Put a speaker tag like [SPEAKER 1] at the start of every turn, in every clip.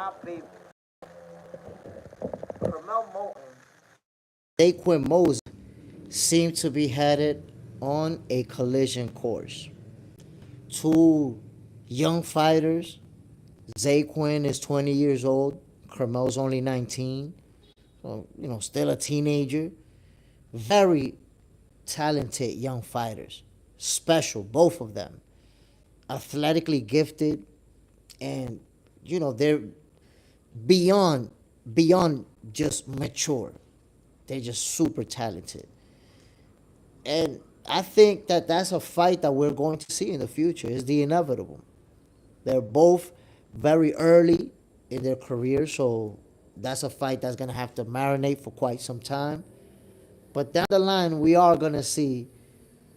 [SPEAKER 1] my opinion, Curmel Moton, Zaquin Moses seem to be headed on a collision course. Two young fighters. Zaquin is 20 years old. Curmel's only 19. So, still a teenager. Very talented young fighters. Special, both of them. Athletically gifted. And, they're beyond beyond just mature. They're just super talented. And I think that that's a fight that we're going to see in the future. Is the inevitable. They're both very early in their career, so that's a fight that's going to have to marinate for quite some time. But down the line, we are going to see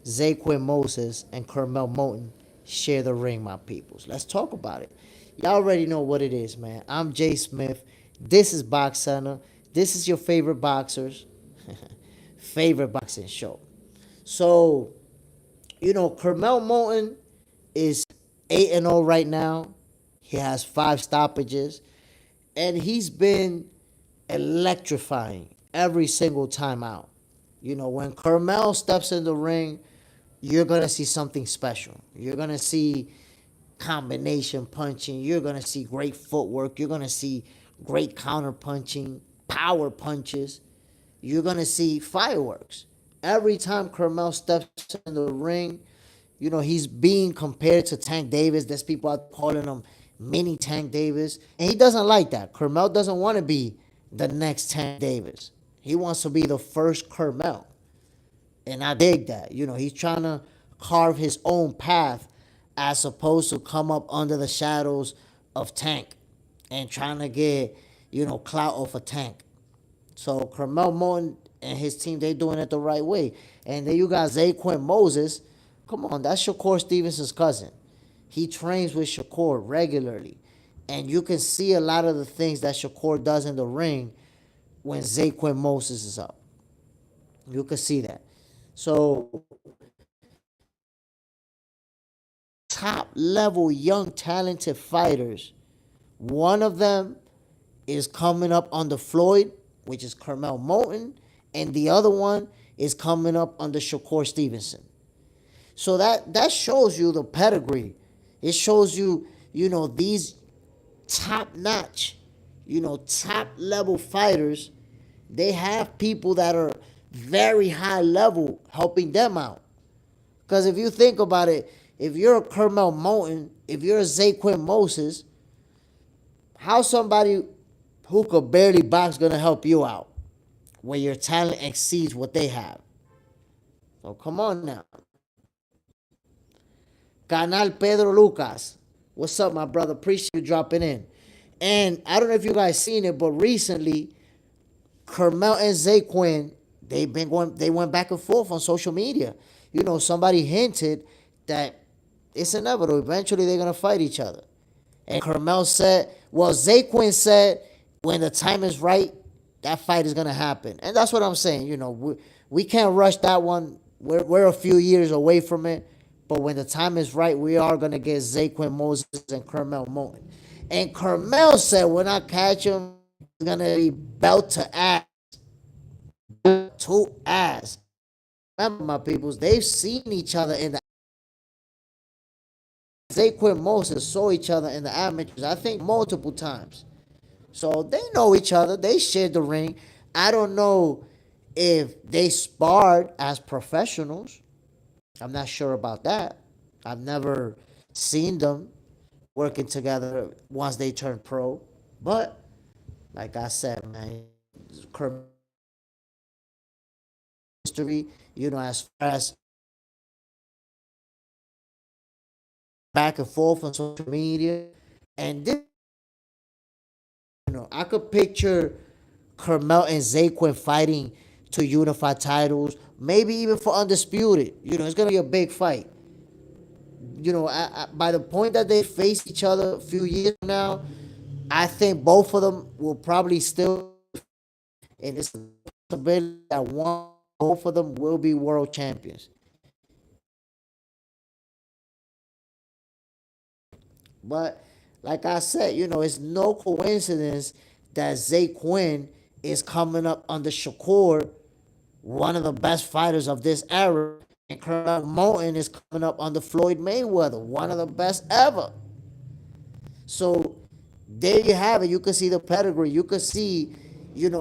[SPEAKER 1] Zaquin Moses and Curmel Moton share the ring, my peoples. Let's talk about it. Y'all already know what it is, man. I'm Jay Smith. This is Box Center. This is your favorite boxers' favorite boxing show. So, Curmel Moton is 8-0 right now. He has 5 stoppages. And he's been electrifying every single time out. When Curmel steps in the ring, you're going to see something special. You're going to see combination punching. You're going to see great footwork. You're going to see great counter punching, power punches. You're going to see fireworks. Every time Curmel steps in the ring, he's being compared to Tank Davis. There's people out calling him mini Tank Davis. And he doesn't like that. Curmel doesn't want to be the next Tank Davis. He wants to be the first Curmel. And I dig that. He's trying to carve his own path as opposed to come up under the shadows of Tank and trying to get, clout off of Tank. So Curmel Moton and his team, they doing it the right way. And then you got Zaquin Moses. Come on, that's Shakur Stevenson's cousin. He trains with Shakur regularly. And you can see a lot of the things that Shakur does in the ring when Zaquin Moses is up. You can see that. So, top level young talented fighters. One of them is coming up under Floyd, which is Curmel Moton, and the other one is coming up under Shakur Stevenson. So that shows you the pedigree. It shows you, these top notch, top level fighters, they have people that are very high level helping them out. Because if you think about it, if you're a Curmel Moton, if you're a Zaquin Moses, how somebody who could barely box gonna help you out when your talent exceeds what they have? So come on now. Canal Pedro Lucas. What's up, my brother? Appreciate you dropping in. And I don't know if you guys seen it, but recently, Curmel and Zaquin, they went back and forth on social media. Somebody hinted that it's inevitable. Eventually, they're gonna fight each other. And Zaquin said, when the time is right, that fight is gonna happen. And that's what I'm saying. We can't rush that one. We're a few years away from it. But when the time is right, we are gonna get Zaquin Moses and Curmel Moton. And Curmel said, when I catch him, it's gonna be belt to ass. To ass. Remember, my peoples, they've seen each other in the Zaquin Moses saw each other in the amateurs, I think multiple times. So they know each other. They shared the ring. I don't know if they sparred as professionals. I'm not sure about that. I've never seen them working together once they turned pro. But like I said, man, history, as far as back and forth on social media. And this, I could picture Curmel and Zaquin fighting to unify titles, maybe even for undisputed. It's gonna be a big fight. By the point that they face each other a few years from now, I think both of them will probably still, and it's a possibility that both of them will be world champions. But Like I said, it's no coincidence that Zaquin is coming up under Shakur, one of the best fighters of this era, and Curmel Moton is coming up under Floyd Mayweather, one of the best ever. So there you have it. You can see the pedigree. You can see,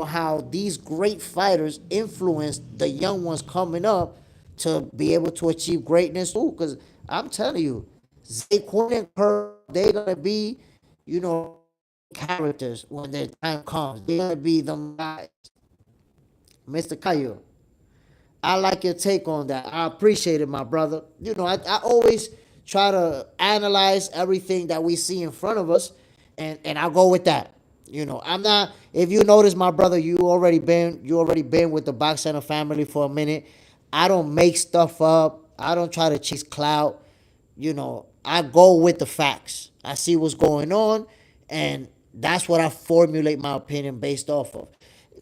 [SPEAKER 1] how these great fighters influence the young ones coming up to be able to achieve greatness too. Because I'm telling you, Zaquin and Curl, they're gonna be, you know, characters when their time comes. They're gonna be them guys. Mr. Caillou, I like your take on that. I appreciate it, my brother. I always try to analyze everything that we see in front of us, and I go with that. I'm not. If you notice, my brother, you already been with the Box Center family for a minute. I don't make stuff up. I don't try to chase clout. I go with the facts. I see what's going on, and that's what I formulate my opinion based off of.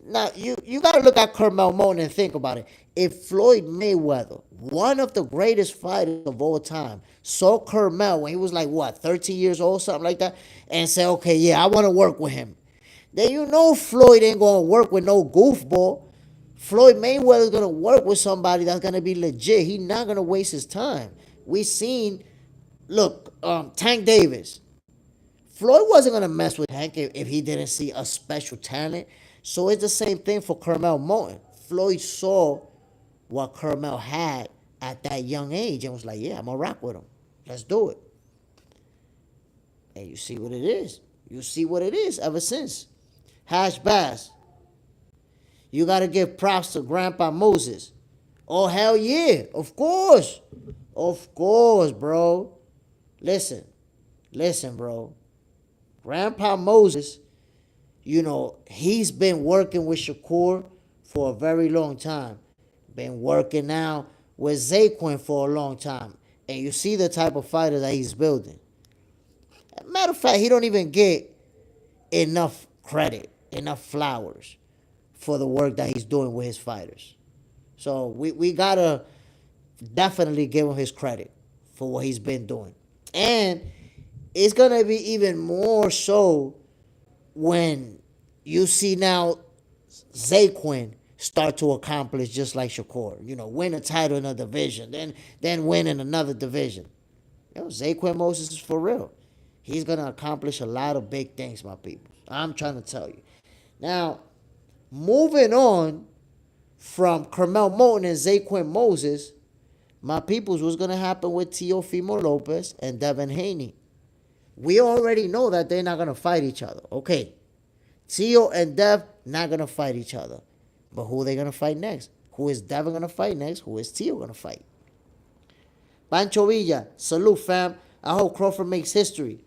[SPEAKER 1] Now you got to look at Curmel Moton and think about it. If Floyd Mayweather, one of the greatest fighters of all time, saw Curmel when he was like what 13 years old, something like that, and said, "Okay, yeah, I want to work with him," then Floyd ain't gonna work with no goofball. Floyd Mayweather's gonna work with somebody that's gonna be legit. He's not gonna waste his time. We seen, look, Tank Davis. Floyd wasn't gonna mess with Hank if he didn't see a special talent. So it's the same thing for Curmel Moton. Floyd saw what Curmel had at that young age and was like, "Yeah, I'm gonna rock with him. Let's do it." And you see what it is. You see what it is ever since. Hash Bass. You gotta give props to Grandpa Moses. Oh hell yeah, of course, bro. Listen, listen, bro. Grandpa Moses, he's been working with Shakur for a very long time. Been working now with Zaquin for a long time. And you see the type of fighter that he's building. Matter of fact, he don't even get enough credit, enough flowers for the work that he's doing with his fighters. So we gotta definitely give him his credit for what he's been doing. And it's gonna be even more so when you see now Zaquin start to accomplish just like Shakur. Win a title in a division, then win in another division. Zaquin Moses is for real. He's gonna accomplish a lot of big things, my people. I'm trying to tell you. Now, moving on from Curmel Moton and Zaquin Moses, my peoples, what's gonna happen with Teofimo Lopez and Devin Haney? We already know that they're not gonna fight each other. Okay, Tio and Dev not gonna fight each other. But who are they gonna fight next? Who is Devin gonna fight next? Who is Tio gonna fight? Pancho Villa, salute fam. I hope Crawford makes history.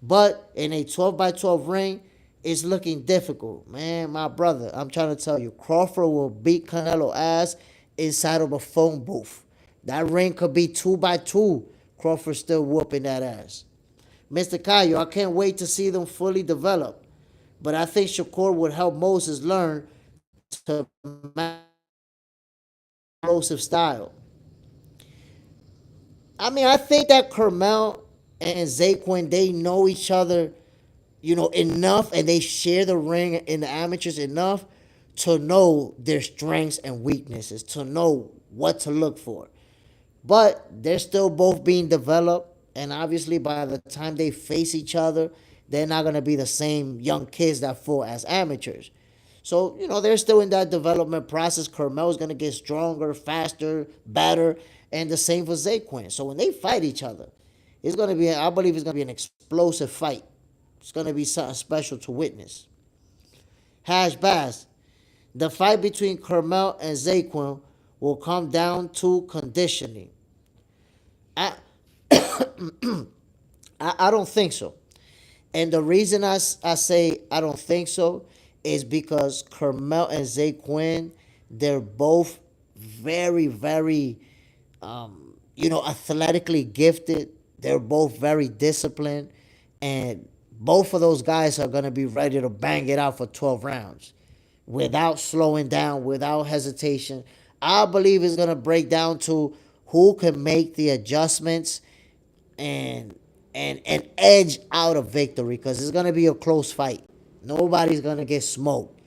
[SPEAKER 1] But in a 12 by 12 ring, it's looking difficult. Man, my brother, I'm trying to tell you, Crawford will beat Canelo ass inside of a phone booth. That ring could be 2 by 2. Crawford still whooping that ass. Mr. Cayo, I can't wait to see them fully develop. But I think Shakur would help Moses learn to match explosive style. I mean, I think that Curmel and Zaquin, they know each other, enough, and they share the ring in the amateurs enough to know their strengths and weaknesses, to know what to look for. But they're still both being developed, and obviously by the time they face each other, they're not going to be the same young kids that fought as amateurs. So, they're still in that development process. Curmel's going to get stronger, faster, better, and the same for Zaquin. So when they fight each other, I believe it's going to be an explosive fight. It's going to be something special to witness. Hash Bass. The fight between Curmel and Zaquin will come down to conditioning. I don't think so. And the reason I say I don't think so is because Curmel and Zaquin, they're both very, very, athletically gifted. They're both very disciplined. And both of those guys are going to be ready to bang it out for 12 rounds without slowing down, without hesitation. I believe it's going to break down to who can make the adjustments and and edge out a victory because it's gonna be a close fight. Nobody's gonna get smoked.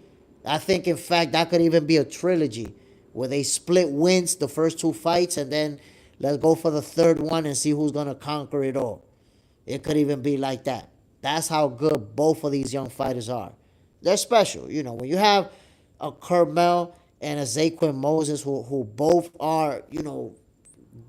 [SPEAKER 1] I think, in fact, that could even be a trilogy where they split wins the first two fights and then let's go for the third one and see who's gonna conquer it all. It could even be like that. That's how good both of these young fighters are. They're special. You know, when you have a Curmel and a Zaquin Moses who both are,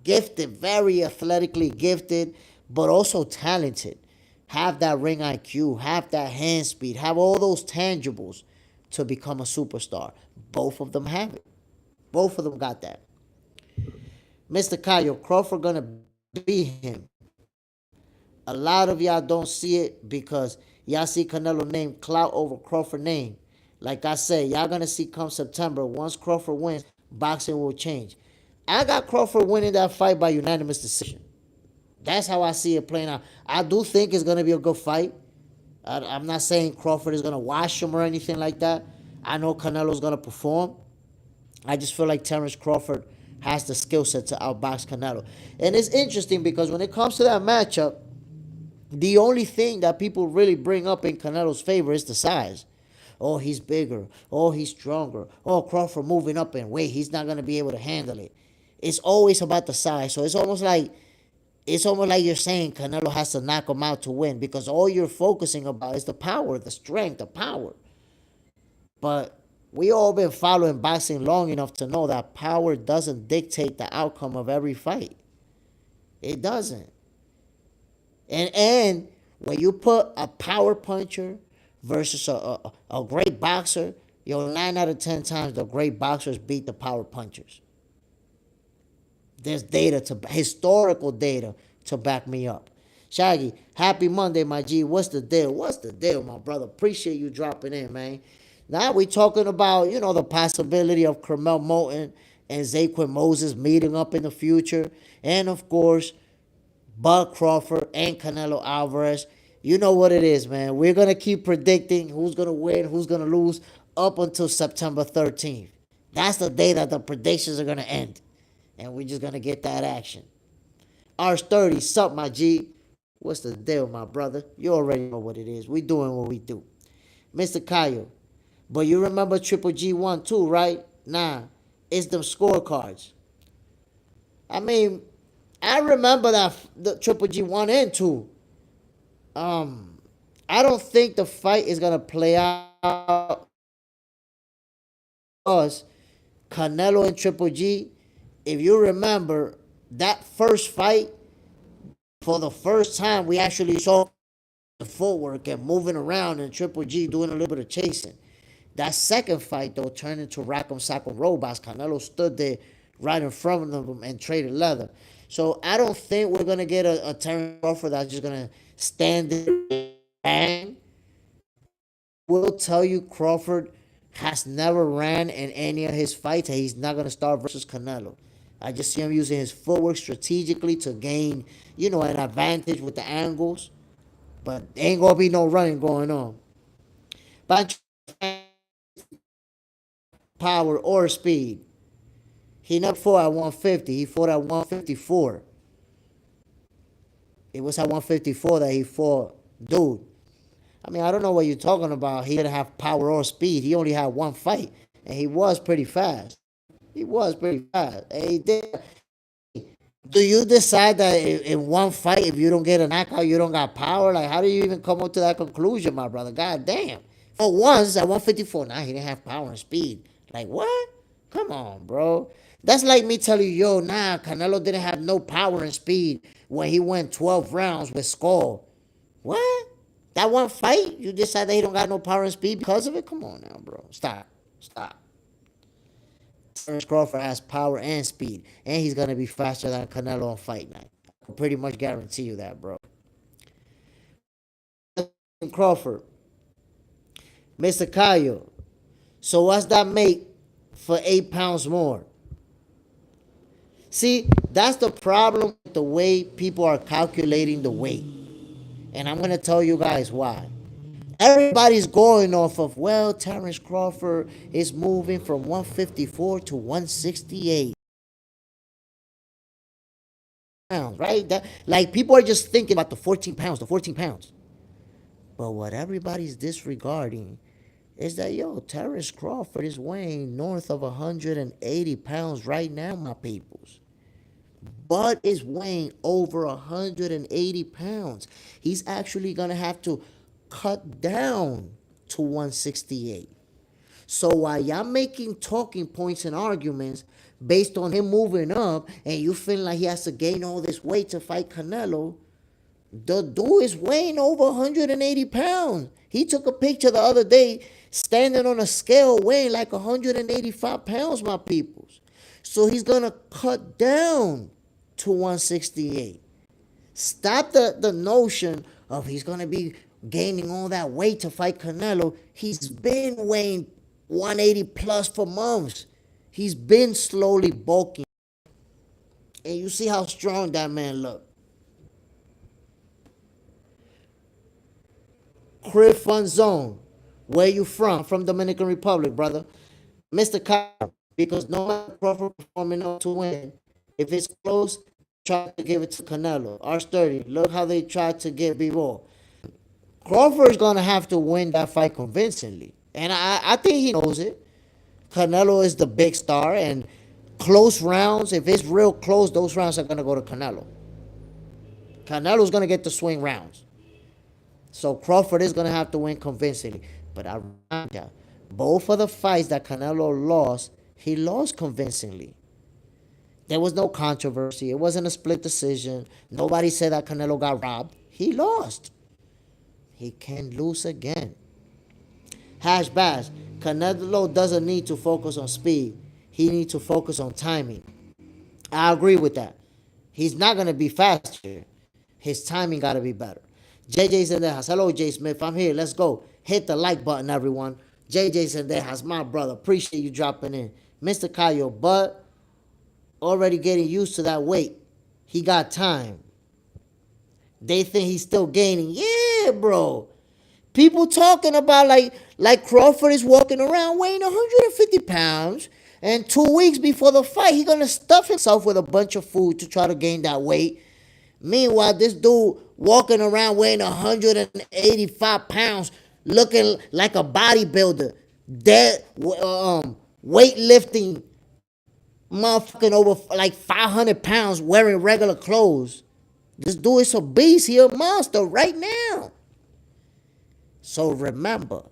[SPEAKER 1] gifted, very athletically gifted, but also talented. Have that ring IQ, have that hand speed, have all those tangibles to become a superstar. Both of them have it. Both of them got that. Mr. Kyle, Crawford gonna be him. A lot of y'all don't see it because y'all see Canelo name clout over Crawford name. Like I said, y'all gonna see come September, once Crawford wins, boxing will change. I got Crawford winning that fight by unanimous decision. That's how I see it playing out. I do think it's gonna be a good fight. I'm not saying Crawford is gonna wash him or anything like that. I know Canelo's gonna perform. I just feel like Terrence Crawford has the skill set to outbox Canelo. And it's interesting because when it comes to that matchup, the only thing that people really bring up in Canelo's favor is the size. Oh, he's bigger. Oh, he's stronger. Oh, Crawford moving up in weight. He's not gonna be able to handle it. It's always about the size. So it's almost like you're saying Canelo has to knock him out to win because all you're focusing about is the power, the strength, the power. But we all been following boxing long enough to know that power doesn't dictate the outcome of every fight. It doesn't. And when you put a power puncher versus a great boxer, 9 out of 10 times the great boxers beat the power punchers. There's historical data to back me up. Shaggy, happy Monday, my G. What's the deal? What's the deal, my brother? Appreciate you dropping in, man. Now we talking about, the possibility of Curmel Moton and Zaquin Moses meeting up in the future. And, of course, Bud Crawford and Canelo Alvarez. You know what it is, man. We're going to keep predicting who's going to win, who's going to lose up until September 13th. That's the day that the predictions are going to end. And we're just going to get that action. Arch30, sup, my G? What's the deal, my brother? You already know what it is. We doing what we do. Mr. Kyle, but you remember Triple G1 too, right? Nah, it's them scorecards. I mean, I remember that the Triple G1 and 2. I don't think the fight is going to play out us, Canelo and Triple G. If you remember, that first fight, for the first time, we actually saw the footwork and moving around and Triple G doing a little bit of chasing. That second fight, though, turned into Rock'em Sock'em Robots. Canelo stood there right in front of him and traded leather. So I don't think we're going to get a Terrence Crawford that's just going to stand there and bang. Will tell you Crawford has never ran in any of his fights, and he's not going to start versus Canelo. I just see him using his footwork strategically to gain, an advantage with the angles. But there ain't going to be no running going on. But power or speed. He never fought at 150. He fought at 154. It was at 154 that he fought dude. I mean, I don't know what you're talking about. He didn't have power or speed. He only had one fight, and he was pretty fast. He was pretty fast. And he did. Do you decide that in one fight, if you don't get a knockout, you don't got power? Like, how do you even come up to that conclusion, my brother? God damn. For once, at 154, nah, he didn't have power and speed. Like, what? Come on, bro. That's like me telling you, Canelo didn't have no power and speed when he went 12 rounds with Skull. What? That one fight, you decide that he don't got no power and speed because of it? Come on now, bro. Stop. Terrence Crawford has power and speed, and he's going to be faster than Canelo on fight night. I can pretty much guarantee you that, bro. Crawford. Mr. Kyle. So what's that make for 8 pounds more? See, that's the problem with the way people are calculating the weight. And I'm going to tell you guys why. Everybody's going off of, Terrence Crawford is moving from 154 to 168. pounds, right? That, like, people are just thinking about the 14 pounds, the 14 pounds. But what everybody's disregarding is that, yo, Terrence Crawford is weighing north of 180 pounds right now, my peoples. Bud is weighing over 180 pounds. He's actually going to have to cut down to 168. So while y'all making talking points and arguments based on him moving up and you feeling like he has to gain all this weight to fight Canelo, the dude is weighing over 180 pounds. He took a picture the other day standing on a scale weighing like 185 pounds, my peoples. So he's going to cut down to 168. Stop the notion of he's going to be gaining all that weight to fight Canelo. He's been weighing 180 plus for months. He's been slowly bulking. And you see how strong that man look. Crib Fun Zone. Where you from? From Dominican Republic, brother. Mr. Kyle. Because no matter Crawford performing up to win, if it's close, try to give it to Canelo. R30. Look how they tried to get B-Ball. Crawford's gonna have to win that fight convincingly. And I think he knows it. Canelo is the big star, and close rounds, if it's real close, those rounds are gonna go to Canelo. Canelo's gonna get the swing rounds. So Crawford is gonna have to win convincingly. But I remind you, both of the fights that Canelo lost, he lost convincingly. There was no controversy. It wasn't a split decision. Nobody said that Canelo got robbed. He lost. He can lose again. Hash Bash. Canelo doesn't need to focus on speed. He needs to focus on timing. I agree with that. He's not going to be faster. His timing got to be better. JJ Sendejas. Hello, Jay Smith. I'm here. Let's go. Hit the like button, everyone. JJ Sendejas, my brother. Appreciate you dropping in. Mr. Cayo, but already getting used to that weight. He got time. They think he's still gaining. Yeah, bro. People talking about like Crawford is walking around weighing 150 pounds, and 2 weeks before the fight, he's gonna stuff himself with a bunch of food to try to gain that weight. Meanwhile, this dude walking around weighing 185 pounds, looking like a bodybuilder, dead, weightlifting, motherfucking over like 500 pounds, wearing regular clothes. This dude is obese. He a monster right now. So remember,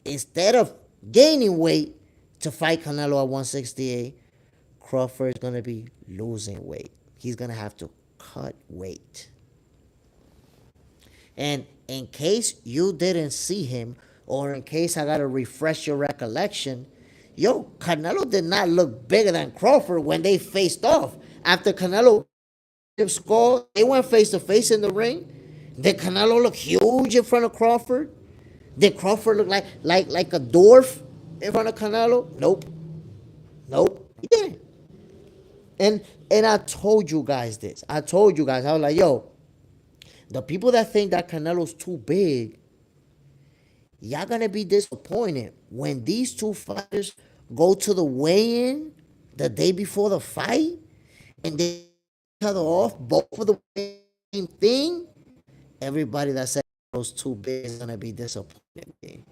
[SPEAKER 1] instead of gaining weight to fight Canelo at 168, Crawford is going to be losing weight. He's going to have to cut weight. And in case you didn't see him, or in case I got to refresh your recollection, yo, Canelo did not look bigger than Crawford when they faced off. After Canelo scored, they went face to face in the ring. Did Canelo look huge in front of Crawford? Did Crawford look like a dwarf in front of Canelo? Nope. He didn't. And I told you guys this. I was like, yo, the people that think that Canelo's too big, y'all gonna be disappointed when these two fighters go to the weigh-in the day before the fight and they each other off, both of the same thing. Everybody that said those too big is gonna be disappointed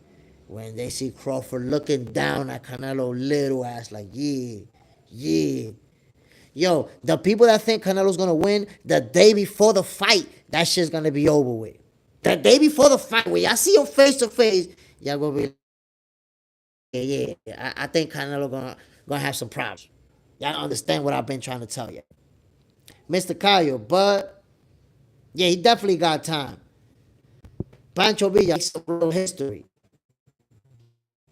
[SPEAKER 1] when they see Crawford looking down at Canelo little ass like, yeah. Yo, the people that think Canelo's gonna win the day before the fight, that shit's gonna be over with. The day before the fight, when y'all see him face to face, y'all gonna be, I think Canelo gonna have some problems. Y'all understand what I've been trying to tell you, Mr. Cayo, but yeah, he definitely got time. Pancho Villa, some real history.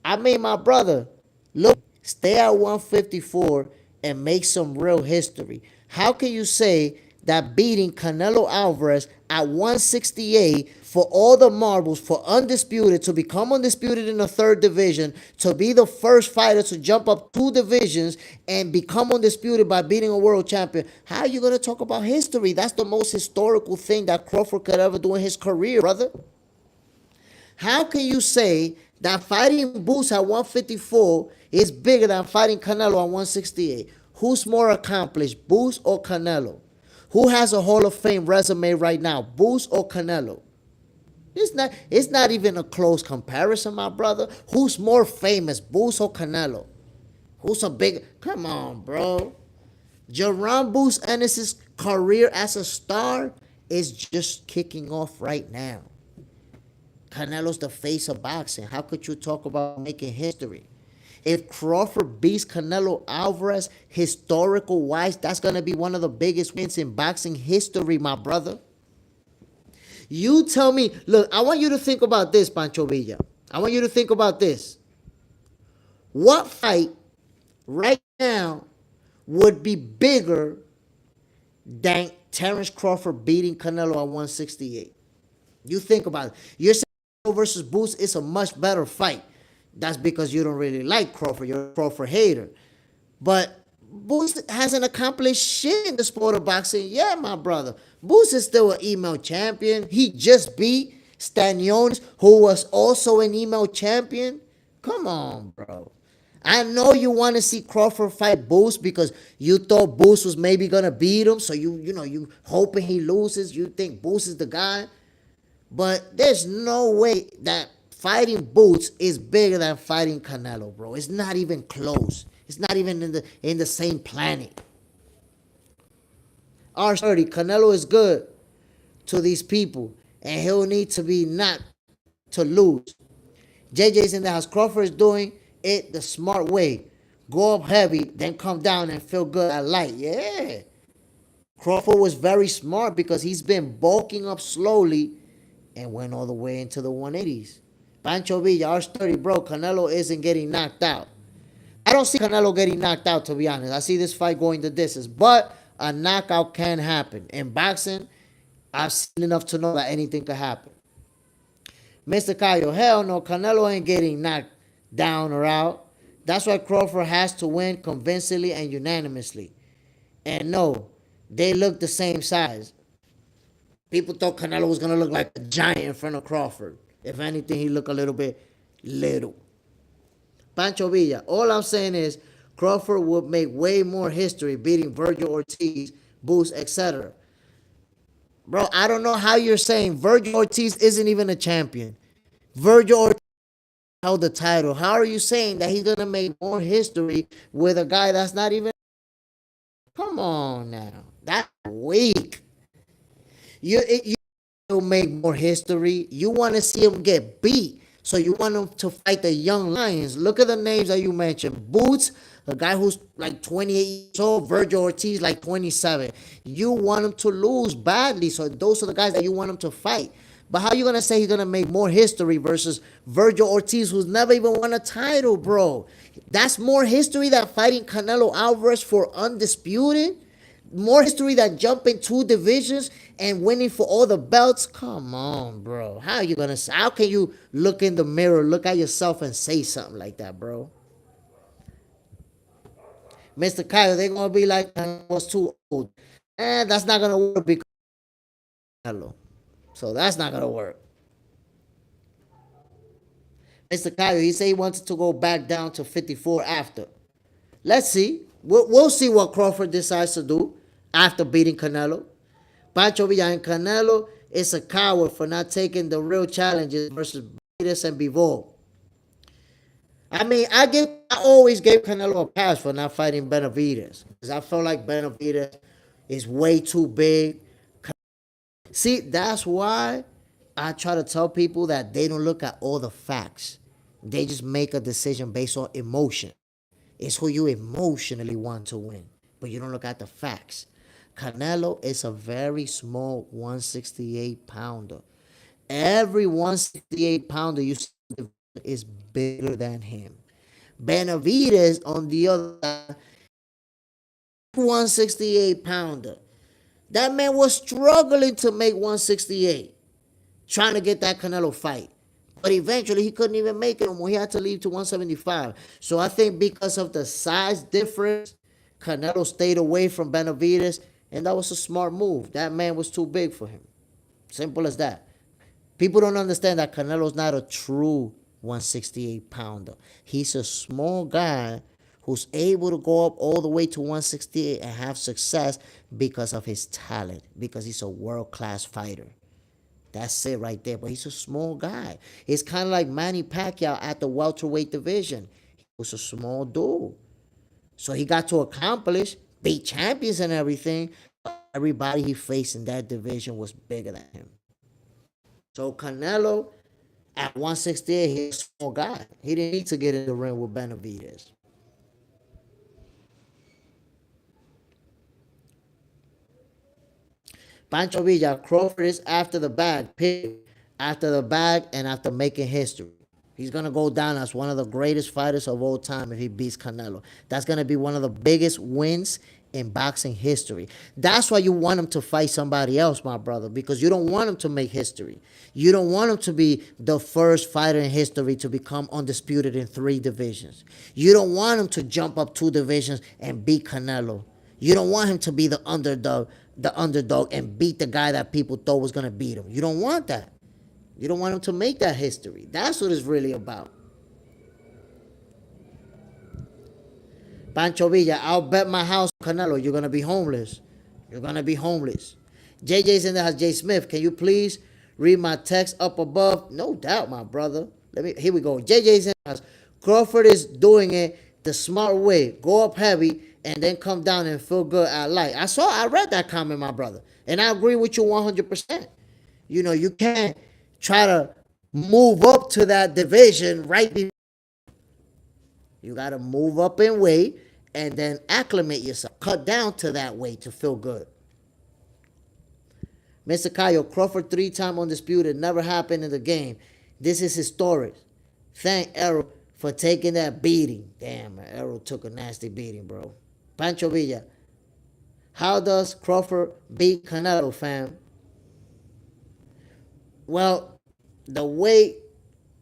[SPEAKER 1] I made my brother look, stay at 154 and make some real history. How can you say that beating Canelo Alvarez at 168 for all the marbles, for undisputed, to become undisputed in the third division, to be the first fighter to jump up 2 divisions and become undisputed by beating a world champion? How are you going to talk about history? That's the most historical thing that Crawford could ever do in his career, brother. How can you say that fighting Boots at 154 is bigger than fighting Canelo at 168? Who's more accomplished, Boots or Canelo? Who has a Hall of Fame resume right now, Boots or Canelo? It's not even a close comparison, my brother. Who's more famous, Boots or Canelo? Who's a big? Come on, bro. Jerome Boots Ennis' career as a star is just kicking off right now. Canelo's the face of boxing. How could you talk about making history? If Crawford beats Canelo Alvarez, historical wise, that's going to be one of the biggest wins in boxing history, my brother. You tell me, look, I want you to think about this, Pancho Villa. I want you to think about this. What fight right now would be bigger than Terrence Crawford beating Canelo at 168? You think about it. You're saying Canelo versus Boots is a much better fight. That's because you don't really like Crawford. You're a Crawford hater. But Boots hasn't accomplished shit in the sport of boxing yet, my brother. Boots is still an email champion. He just beat Stanionis, who was also an email champion. Come on, bro. I know you want to see Crawford fight Boots because you thought Boots was maybe gonna beat him. So you hoping he loses. You think Boots is the guy. But there's no way that fighting Boots is bigger than fighting Canelo, bro. It's not even close. It's not even in the same planet. R30, Canelo is good to these people, and he'll need to be knocked to lose. JJ's in the house. Crawford is doing it the smart way. Go up heavy, then come down and feel good at light. Yeah. Crawford was very smart because he's been bulking up slowly and went all the way into the 180s. Pancho Villa, R30, bro, Canelo isn't getting knocked out. I don't see Canelo getting knocked out, to be honest. I see this fight going the distance. But a knockout can happen. In boxing, I've seen enough to know that anything could happen. Mr. Cayo, hell no, Canelo ain't getting knocked down or out. That's why Crawford has to win convincingly and unanimously. And no, they look the same size. People thought Canelo was going to look like a giant in front of Crawford. If anything, he looked a little bit little. Pancho Villa, all I'm saying is Crawford would make way more history beating Virgil Ortiz, Boots, etc. Bro, I don't know how you're saying Virgil Ortiz isn't even a champion. Virgil Ortiz held the title. How are you saying that he's going to make more history with a guy that's not even... Come on now. That's weak. You will make more history. You want to see him get beat. So you want him to fight the young lions. Look at the names that you mentioned. Boots, a guy who's like 28 years old. Virgil Ortiz, like 27. You want him to lose badly. So those are the guys that you want him to fight. But how you going to say he's going to make more history versus Virgil Ortiz, who's never even won a title, bro? That's more history than fighting Canelo Alvarez for undisputed? More history than jumping 2 divisions and winning for all the belts? Come on, bro. How can you look in the mirror, look at yourself and say something like that, bro? Mr. Kyle, they're going to be like, I was too old. That's not going to work because Canelo. So that's not going to work. Mr. Kyle, he said he wanted to go back down to 54 after. Let's see. We'll see what Crawford decides to do after beating Canelo. Pancho Villa and Canelo is a coward for not taking the real challenges versus Benavidez and Bivol. I mean, I always gave Canelo a pass for not fighting Benavidez because I felt like Benavidez is way too big. See, that's why I try to tell people that they don't look at all the facts. They just make a decision based on emotion. It's who you emotionally want to win, but you don't look at the facts. Canelo is a very small 168 pounder. Every 168 pounder you see is bigger than him. Benavidez, on the other side, 168 pounder. That man was struggling to make 168, trying to get that Canelo fight. But eventually he couldn't even make it anymore. He had to leave to 175. So I think because of the size difference, Canelo stayed away from Benavidez, and that was a smart move. That man was too big for him. Simple as that. People don't understand that Canelo's not a true 168 pounder. He's a small guy who's able to go up all the way to 168 and have success because of his talent, because he's a world class fighter. That's it right there. But he's a small guy. It's kind of like Manny Pacquiao at the welterweight division. He was a small dude. So he got to accomplish, beat champions and everything. But everybody he faced in that division was bigger than him. So Canelo at 168, he's a small guy. He didn't need to get in the ring with Benavidez. Pancho Villa, Crawford is after the bag, period. After the bag and after making history. He's going to go down as one of the greatest fighters of all time if he beats Canelo. That's going to be one of the biggest wins in boxing history. That's why you want him to fight somebody else, my brother, because you don't want him to make history. You don't want him to be the first fighter in history to become undisputed in 3 divisions. You don't want him to jump up 2 divisions and beat Canelo. You don't want him to be the underdog and beat the guy that people thought was going to beat him. You don't want that. You don't want him to make that history. That's what it's really about. Pancho Villa, I'll bet my house, Canelo, you're going to be homeless. You're going to be homeless. JJ's in the house. J Smith, can you please read my text up above? No doubt, my brother. Here we go. JJ's in the house. Crawford is doing it the smart way. Go up heavy and then come down and feel good at light. I read that comment, my brother. And I agree with you 100%. You can't try to move up to that division right before. You got to move up in weight and then acclimate yourself. Cut down to that weight to feel good. Mr. Kyle, Crawford 3-time undisputed. Never happened in the game. This is historic. Thank Errol for taking that beating. Damn, man, Errol took a nasty beating, bro. Pancho Villa, how does Crawford beat Canelo, fam? Well, the way,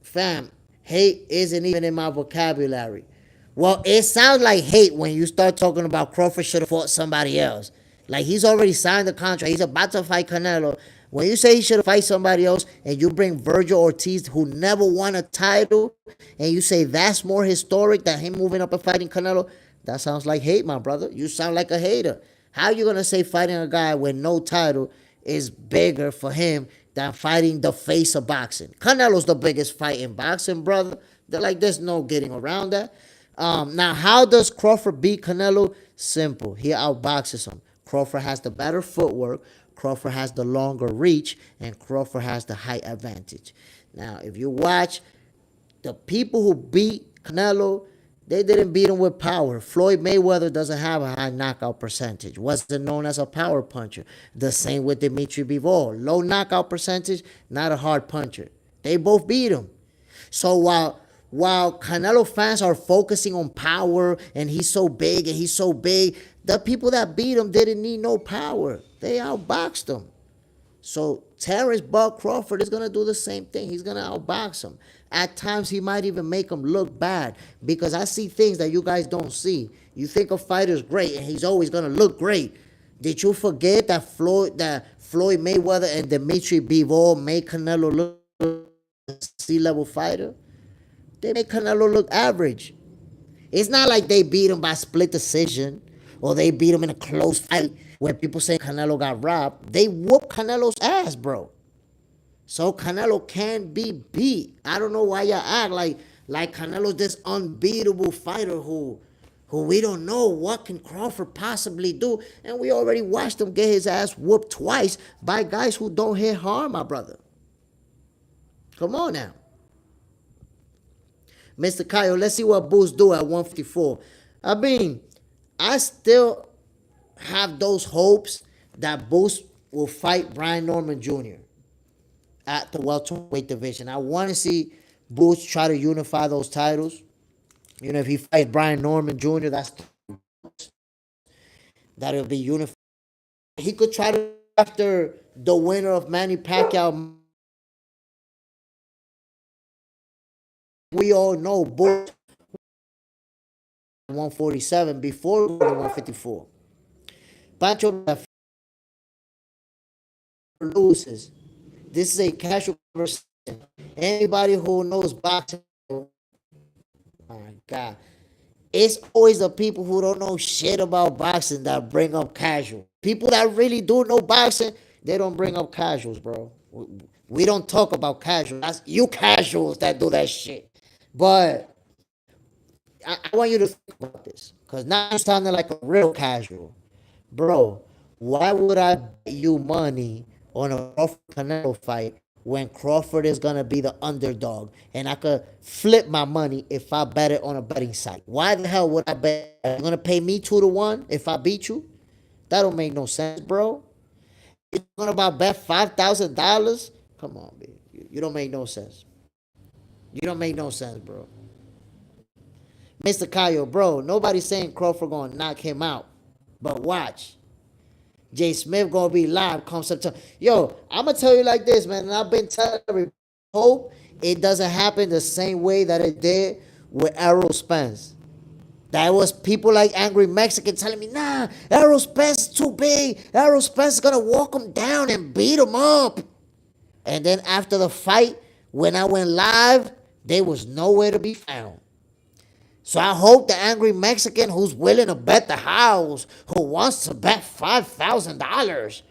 [SPEAKER 1] fam, hate isn't even in my vocabulary. Well, it sounds like hate when you start talking about Crawford should have fought somebody else. Like, he's already signed the contract. He's about to fight Canelo. When you say he should have fight somebody else and you bring Virgil Ortiz, who never won a title, and you say that's more historic than him moving up and fighting Canelo, that sounds like hate, my brother. You sound like a hater. How are you going to say fighting a guy with no title is bigger for him than fighting the face of boxing? Canelo's the biggest fight in boxing, brother. There's no getting around that. Now, how does Crawford beat Canelo? Simple. He outboxes him. Crawford has the better footwork. Crawford has the longer reach. And Crawford has the height advantage. Now, if you watch, the people who beat Canelo, they didn't beat him with power. Floyd Mayweather doesn't have a high knockout percentage. Wasn't known as a power puncher. The same with Dimitri Bivol. Low knockout percentage, not a hard puncher. They both beat him. So while Canelo fans are focusing on power and he's so big, the people that beat him didn't need no power. They outboxed him. So Terrence Bud Crawford is going to do the same thing. He's going to outbox him. At times, he might even make him look bad because I see things that you guys don't see. You think a fighter's great and he's always going to look great. Did you forget that Floyd Mayweather and Dimitri Bivol made Canelo look a C-level fighter? They make Canelo look average. It's not like they beat him by split decision or they beat him in a close fight where people say Canelo got robbed. They whooped Canelo's ass, bro. So Canelo can be beat. I don't know why y'all act like Canelo's this unbeatable fighter who we don't know what can Crawford possibly do. And we already watched him get his ass whooped twice by guys who don't hit hard, my brother. Come on now. Mr. Kyle, let's see what Boost do at 154. I mean, I still have those hopes that Boost will fight Brian Norman Jr. at the welterweight division. I want to see Boost try to unify those titles. If he fights Brian Norman Jr., that'll be unified. He could try to after the winner of Manny Pacquiao. We all know Boost 147 before 154. Pancho loses. This is a casual conversation. Anybody who knows boxing, oh my God, It's always the people who don't know shit about boxing that bring up casual. People that really do know boxing, they don't bring up casuals, bro. We don't talk about casuals. That's you casuals that do that shit. But I want you to think about this, because now you're sounding like a real casual. Bro, why would I bet you money on a Crawford Canelo fight when Crawford is gonna be the underdog, and I could flip my money if I bet it on a betting site? Why the hell would I bet? You're gonna pay me 2-1 if I beat you? That don't make no sense, bro. You're talking about bet $5,000? Come on, man. You don't make no sense. You don't make no sense, bro. Mr. Kyle, bro, nobody's saying Crawford gonna knock him out. But watch. Jay Smith gonna be live come September. Yo, I'm gonna tell you like this, man. And I've been telling everybody, hope it doesn't happen the same way that it did with Errol Spence. That was people like Angry Mexican telling me, nah, Errol Spence is too big. Errol Spence is gonna walk him down and beat him up. And then after the fight, when I went live, they was nowhere to be found. So I hope the angry Mexican who's willing to bet the house, who wants to bet $5,000,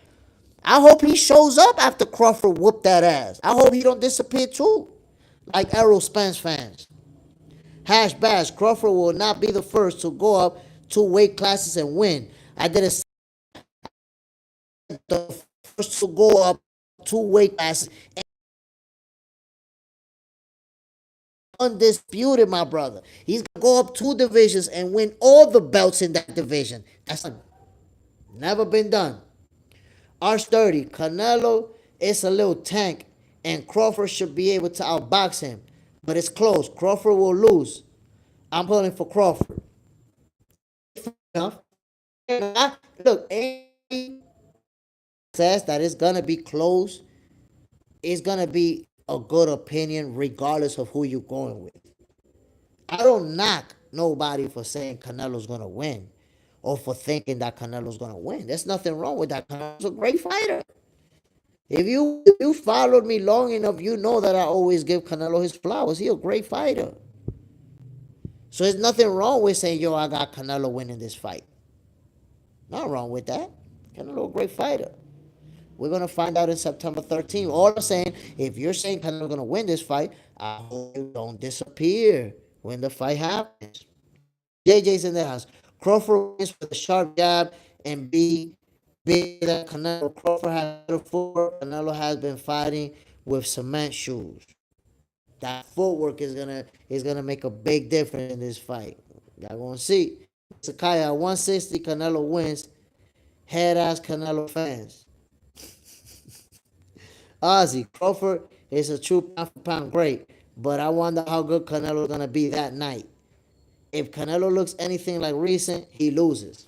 [SPEAKER 1] I hope he shows up after Crawford whooped that ass. I hope he don't disappear too, like Errol Spence fans. Hash bash, Crawford will not be the first to go up 2 weight classes and win. I did the first to go up 2 weight classes and undisputed, my brother. He's gonna go up 2 divisions and win all the belts in that division. That's never been done. R30, Canelo is a little tank, and Crawford should be able to outbox him. But it's close. Crawford will lose. I'm pulling for Crawford. Look, any says that it's gonna be close. It's gonna be a good opinion, regardless of who you're going with. I don't knock nobody for saying Canelo's gonna win, or for thinking that Canelo's gonna win. There's nothing wrong with that. Canelo's a great fighter. If you followed me long enough, you know that I always give Canelo his flowers. He a great fighter. So there's nothing wrong with saying, yo, I got Canelo winning this fight. Not wrong with that. Canelo a great fighter. We're gonna find out in September 13th. All I'm saying, if you're saying Canelo's gonna win this fight, I hope you don't disappear when the fight happens. JJ's in the house. Crawford wins with a sharp jab and be big that Canelo. Crawford has better footwork. Canelo has been fighting with cement shoes. That footwork is gonna make a big difference in this fight. Y'all gonna see. Sakai at 160, Canelo wins. Head ass Canelo fans. Ozzy, Crawford is a true pound for pound great, but I wonder how good Canelo's gonna be that night. If Canelo looks anything like recent, he loses.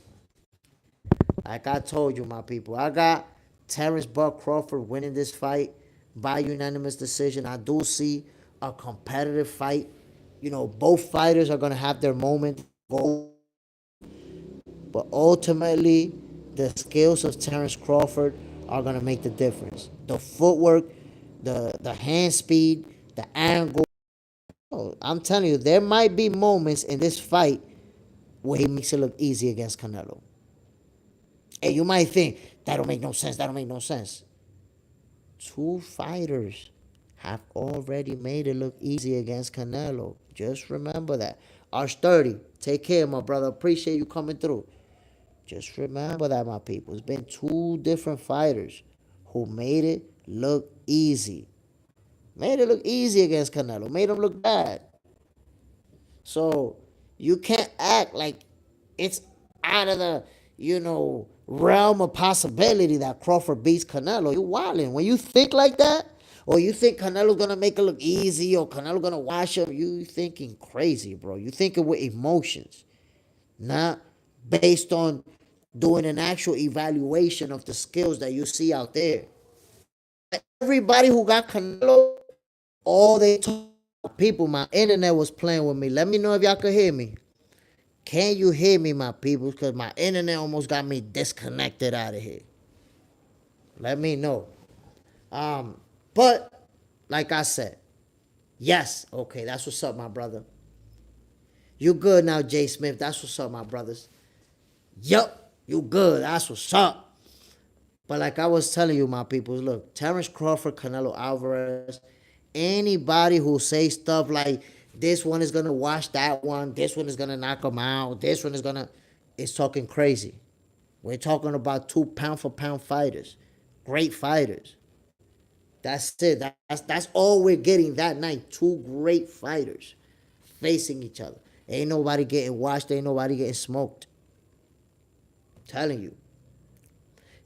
[SPEAKER 1] Like I told you, my people, I got Terrence Buck Crawford winning this fight by unanimous decision. I do see a competitive fight. You know, both fighters are gonna have their moment, but ultimately, the skills of Terrence Crawford are gonna make the difference. The footwork, the hand speed, the angle. Oh, I'm telling you, there might be moments in this fight where he makes it look easy against Canelo. And you might think, that don't make no sense, that don't make no sense. 2 fighters have already made it look easy against Canelo. Just remember that. Arch30, take care, my brother. Appreciate you coming through. Just remember that, my people. It's been 2 different fighters who made it look easy. Made it look easy against Canelo. Made him look bad. So you can't act like it's out of the, realm of possibility that Crawford beats Canelo. You wildin'. When you think like that, or you think Canelo's gonna make it look easy, or Canelo gonna wash him, you thinking crazy, bro. You thinking with emotions, not based on doing an actual evaluation of the skills that you see out there. Everybody who got Canelo, all they talk, people, my internet was playing with me. Let me know if y'all could hear me. Can you hear me, my people? Because my internet almost got me disconnected out of here. Let me know. But like I said, yes, okay, that's what's up, my brother. You good now, Jay Smith. That's what's up, my brothers. Yup, you good. That's what's up. But like I was telling you, my people, look, Terrence Crawford, Canelo Alvarez, anybody who say stuff like this one is gonna wash that one, this one is gonna knock him out, this one is gonna, it's talking crazy. We're talking about two pound for pound fighters, great fighters. That's it. That's all we're getting that night. Two great fighters facing each other. Ain't nobody getting washed. Ain't nobody getting smoked. I'm telling you.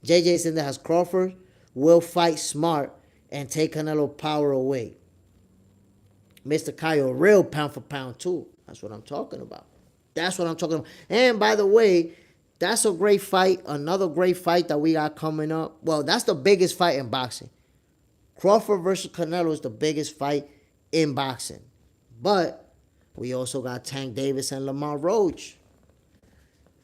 [SPEAKER 1] JJ said that has Crawford will fight smart and take Canelo power away. Mr. Kyle, real pound for pound too. That's what I'm talking about. That's what I'm talking about. And by the way, that's a great fight. Another great fight that we got coming up. Well, that's the biggest fight in boxing. Crawford versus Canelo is the biggest fight in boxing. But we also got Tank Davis and Lamar Roach.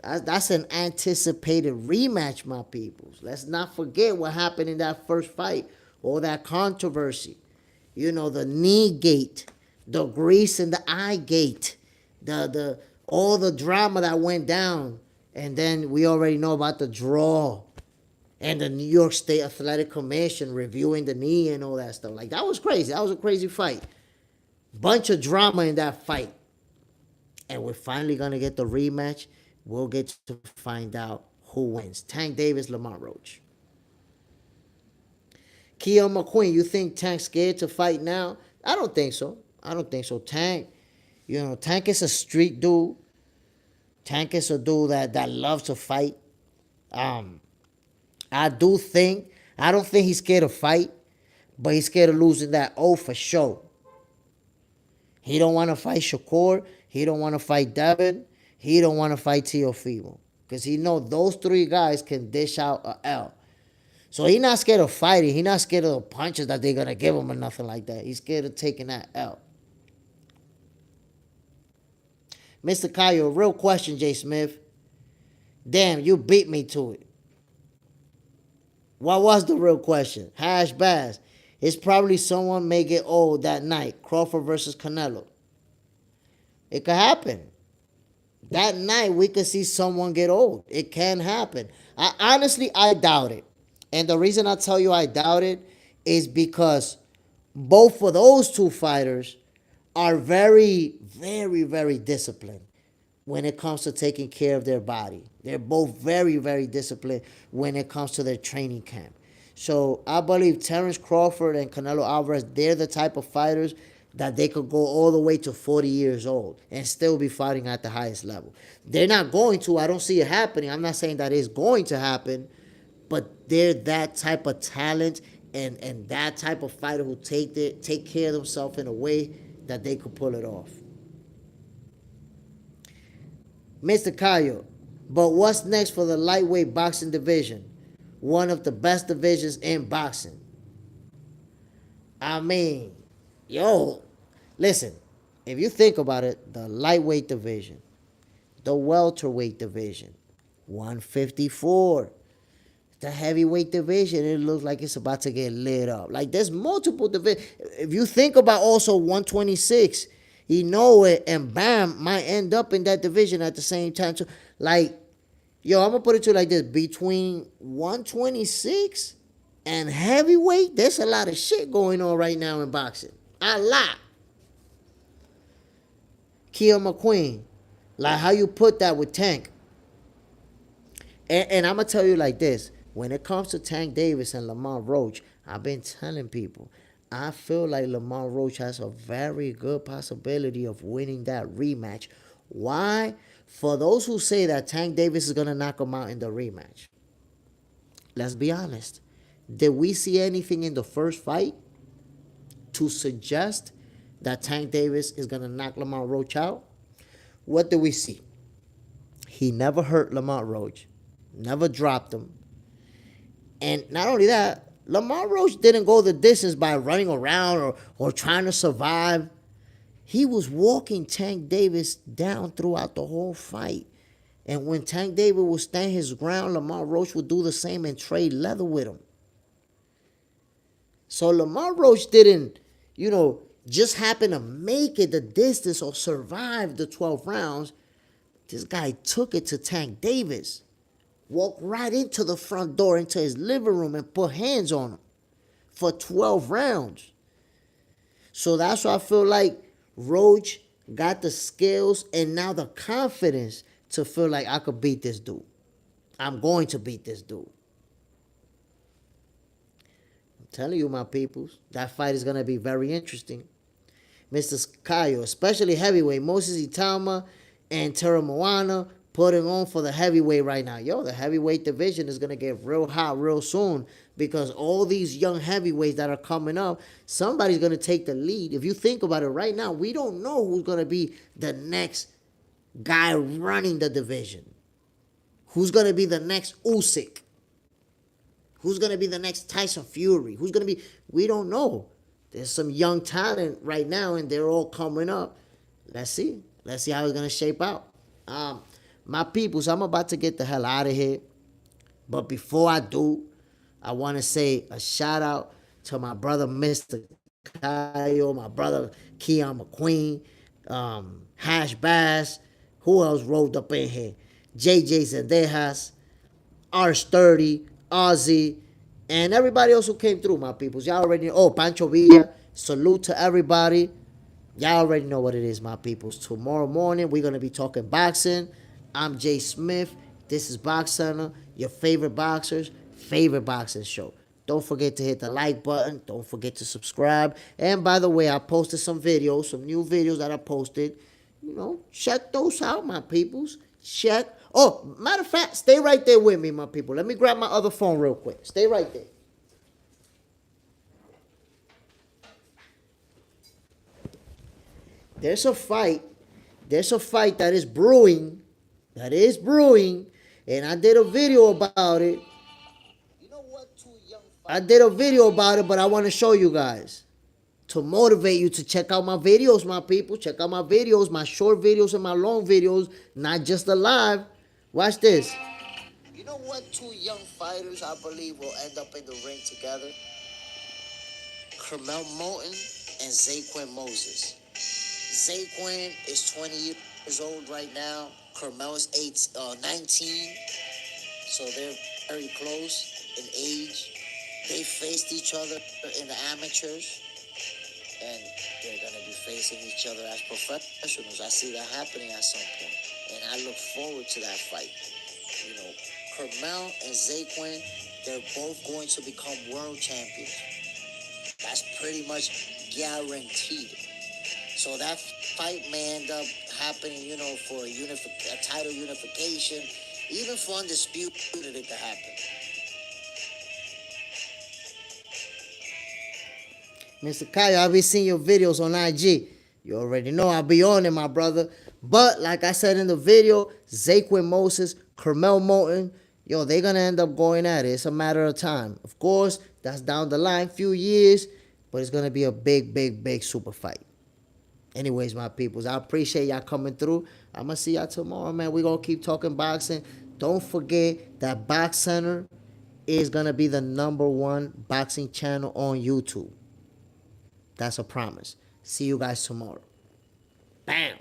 [SPEAKER 1] That's an anticipated rematch, my peoples. Let's not forget what happened in that first fight. All that controversy. You know, the knee gate, the grease in the eye gate, the all the drama that went down. And then we already know about the draw. And the New York State Athletic Commission reviewing the knee and all that stuff. Like, that was crazy. That was a crazy fight. Bunch of drama in that fight. And we're finally going to get the rematch. We'll get to find out who wins. Tank Davis, Lamar Roach. Keon McQueen, you think Tank's scared to fight now? I don't think so. I don't think so. Tank, Tank is a street dude. Tank is a dude that loves to fight. I don't think he's scared to fight, but he's scared of losing that O for sure. He don't want to fight Shakur. He don't want to fight Devin. He don't want to fight Teofimo. Because he know those three guys can dish out a L. So he's not scared of fighting. He's not scared of the punches that they're going to give him or nothing like that. He's scared of taking that L. Mr. Kyle, real question, Jay Smith. Damn, you beat me to it. What was the real question? Hash Bass. It's probably someone may get old that night. Crawford versus Canelo. It could happen. That night, we could see someone get old. It can happen. I doubt it. And the reason I tell you I doubt it is because both of those two fighters are very, very, very disciplined when it comes to taking care of their body. They're both very, very disciplined when it comes to their training camp. So I believe Terrence Crawford and Canelo Alvarez, they're the type of fighters that they could go all the way to 40 years old and still be fighting at the highest level. They're not going to. I don't see it happening. I'm not saying that it's going to happen, but they're that type of talent and that type of fighter who take care of themselves in a way that they could pull it off. Mr. Cayo, but what's next for the lightweight boxing division? One of the best divisions in boxing. I mean, listen, if you think about it, the lightweight division, the welterweight division, 154, the heavyweight division, it looks like it's about to get lit up. Like, there's multiple divisions. If you think about also 126, it, and Bam might end up in that division at the same time too. Like, I'm gonna put it to you like this: between 126 and heavyweight, there's a lot of shit going on right now in boxing. A lot. Keon McQueen, like how you put that with Tank. And I'm gonna tell you like this: when it comes to Tank Davis and Lamar Roach, I've been telling people, I feel like Lamar Roach has a very good possibility of winning that rematch. Why? For those who say that Tank Davis is going to knock him out in the rematch, let's be honest. Did we see anything in the first fight to suggest that Tank Davis is going to knock Lamar Roach out? What did we see? He never hurt Lamar Roach, never dropped him. And not only that, Lamar Roach didn't go the distance by running around or trying to survive. He was walking Tank Davis down throughout the whole fight. And when Tank Davis would stand his ground, Lamar Roach would do the same and trade leather with him. So Lamar Roach didn't just happened to make it the distance or survive the 12 rounds. This guy took it to Tank Davis, walked right into the front door into his living room and put hands on him for 12 rounds. So that's why I feel like Roach got the skills and now the confidence to feel like I could beat this dude. I'm going to beat this dude. I'm telling you, my peoples, that fight is going to be very interesting. Mr. Caio, especially heavyweight, Moses Itama and Terra Moana putting on for the heavyweight right now. Yo, the heavyweight division is going to get real hot real soon because all these young heavyweights that are coming up, somebody's going to take the lead. If you think about it right now, we don't know who's going to be the next guy running the division. Who's going to be the next Usyk? Who's going to be the next Tyson Fury? Who's going to be... We don't know. There's some young talent right now, and they're all coming up. Let's see. Let's see how it's going to shape out. My people, so I'm about to get the hell out of here. But before I do, I want to say a shout out to my brother, Mr. Kyle, my brother, Keon McQueen, Hash Bass. Who else rolled up in here? JJ Zendejas, R30, Ozzy, and everybody else who came through, my peoples. Y'all already know. Oh, Pancho Villa. Salute to everybody. Y'all already know what it is, my peoples. Tomorrow morning, we're going to be talking boxing. I'm Jay Smith. This is Box Center, your favorite boxers, favorite boxing show. Don't forget to hit the like button. Don't forget to subscribe. And by the way, I posted some videos, some new videos that I posted. You know, check those out, my peoples. Check. Oh, matter of fact, stay right there with me, my people. Let me grab my other phone real quick. Stay right there. There's a fight. There's a fight that is brewing. That is brewing. And I did a video about it. I did a video about it, but I want to show you guys. To motivate you to check out my videos, my people. Check out my videos, my short videos and my long videos. Not just the live. Watch this. You know what two young fighters I believe will end up in the ring together? Curmel Moton and Zaquin Moses. Zaquin is 20 years old right now. Curmel is 19. So they're very close in age. They faced each other in the amateurs. And they're going to be facing each other as professionals. I see that happening at some point. And I look forward to that fight. You know, Curmel and Zaquin, they're both going to become world champions. That's pretty much guaranteed. So that fight may end up happening, you know, for a title unification. Even for undisputed, it could happen. Mr. Kyle, I'll be seeing your videos on IG. You already know I'll be on it, my brother. But like I said in the video, Zaquin Moses, Curmel Moton, yo, they're going to end up going at it. It's a matter of time. Of course, that's down the line, few years, but it's going to be a big, big, big super fight. Anyways, my peoples, I appreciate y'all coming through. I'm going to see y'all tomorrow, man. We're going to keep talking boxing. Don't forget that Box Center is going to be the #1 boxing channel on YouTube. That's a promise. See you guys tomorrow. Bam.